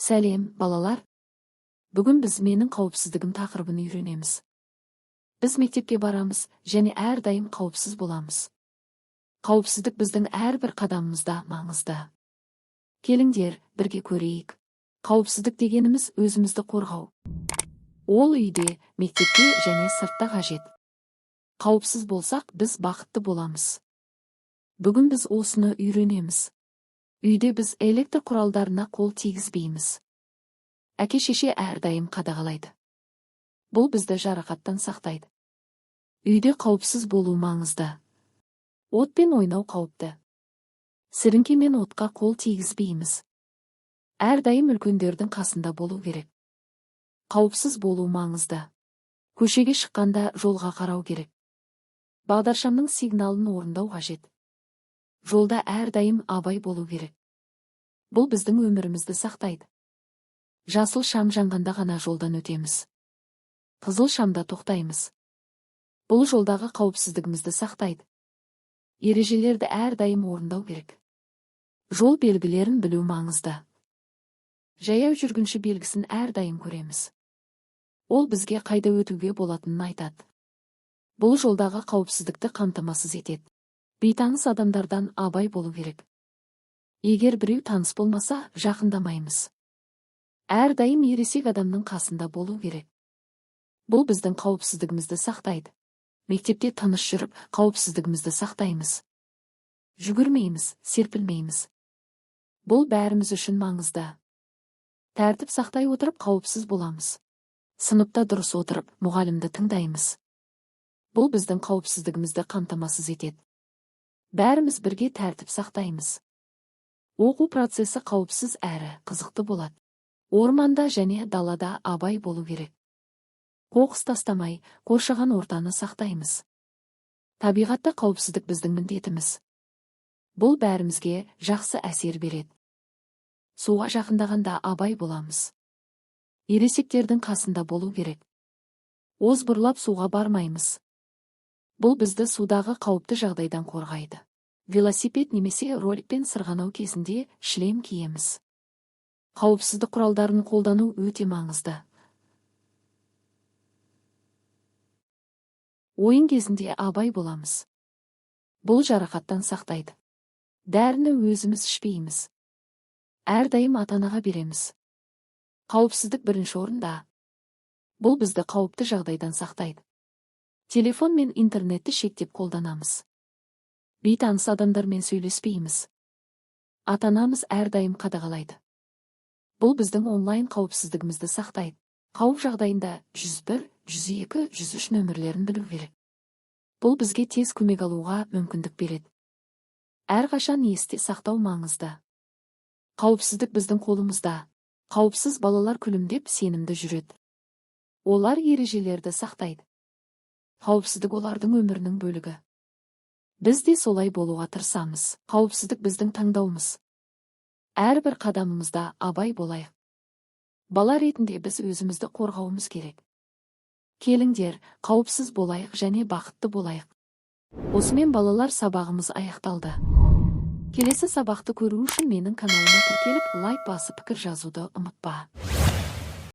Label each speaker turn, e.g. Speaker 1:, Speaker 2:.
Speaker 1: Сәлем, балалар. Бүгін біз менің қауіпсіздігім тақырыбын үйренеміз. Біз мектепке барамыз, және әрдайым қауіпсіз боламыз. Қауіпсіздік біздің әрбір қадамымызда маңызды. Келіңдер, бірге көрейік. Қауіпсіздік дегеніміз өзімізді қорғау. Ол үйде, мектепте және сыртта қажет. Қауіпсіз болсақ, біз бақытты боламыз. Бүгін біз осыны үйренеміз. Үйде біз электр құралдарына қол тигізбейміз. Әке-шеше әрдайым қадағалайды. Бұл бізді жарақаттан сақтайды. Үйде қауіпсіз болу маңызды. Отпен ойнау қауіпті. Сіріңкемен отқа қол тигізбейміз. Әрдайым үлкендердің қасында болу керек. Қауіпсіз болу маңызды. Көшеге шыққанда жолға қарау керек. Бағдаршамның сигналын орындау қажет. Жолда әрдайым абай болу керек. Бұл біздің өмірімізді сақтайды. Жасыл шам жанғанда ғана жолдан өтеміз. Қызыл шамда тоқтаймыз. Бұл жолдағы қауіпсіздігімізді сақтайды. Ережелерді әрдайым орындау керек. Жол белгілерін білу маңызды. Жаяу жүргінші белгісін әрдайым көреміз. Ол бізге қайда өтуге болатынын айтады. Бұл жолдағы қауіпсіздікті қамтамасыз етеді. Бейтаныс адамдардан абай болу керек. Егер біреу таныс болмаса, жақындамаймыз. Әрдайым ересек адамның қасында болу керек. Бұл біздің қауіпсіздігімізді сақтайды. Мектепте тыныш жүріп, қауіпсіздігімізді сақтаймыз. Жүгірмейміз, серпілмейміз. Бұл бәріміз үшін маңызды. Тәртіп сақтай отырып, қауіпсіз боламыз. Сыныпта дұрыс отырып, мұғалімді тыңдаймыз. Бұл біздің қауіпсіздігімізді қамтамасыз етеді. Бәріміз бірге тәртіп сақтаймыз. Оқу процесі қауіпсіз әрі қызықты болады. Орманда және далада абай болу керек. Қоқыс тастамай, қоршаған ортаны сақтаймыз. Табиғатта қауіпсіздік біздің міндетіміз. Бұл бәрімізге жақсы әсер береді. Суға жақындағанда абай боламыз. Ересектердің қасында болу керек. Озбырлап суға бармаймыз. Бұл бізді судағы қауіпті жағдайдан қорғайды. Велосипед немесе роликпен сырғанау кезінде шлем киеміз. Қауіпсіздік құралдарын қолдану өте маңызды. Ойын кезінде абай боламыз. Бұл жарақаттан сақтайды. Дәріні өзіміз ішпейміз. Әрдайым ата-анаға береміз. Қауіпсіздік бірінші орында. Бұл бізді қауіпті жағдайдан сақтайды. Телефон мен интернетті шектеп қолданамыз. Бейтаныс адамдармен сөйлеспейміз. Ата-анамыз әрдайым қадағалайды. Бұл біздің онлайн қауіпсіздігімізді сақтайды. Қауіп жағдайында 101, 102, 103 нөмірлерін білу керек. Бұл бізге тез көмек алуға мүмкіндік береді. Әрқашан есте сақтау маңызды. Қауіпсіздік біздің қолымызда. Қауіпсіз балалар күлімдеп сенімді жүреді. Олар ережелерді сақтайды. Қауіпсіздік олардың өмірінің бөлігі. Біз де солай болуға тырысамыз. Қауіпсіздік біздің таңдауымыз. Әрбір қадамымызда абай болайық. Бала ретінде біз өзімізді қорғауымыз керек. Келіңдер, қауіпсіз болайық және бақытты болайық. Осымен балалар, сабағымыз аяқталды. Келесі сабақты көру үшін менің каналыма тіркеліп, лайк басып пікір жазуды ұмытпа.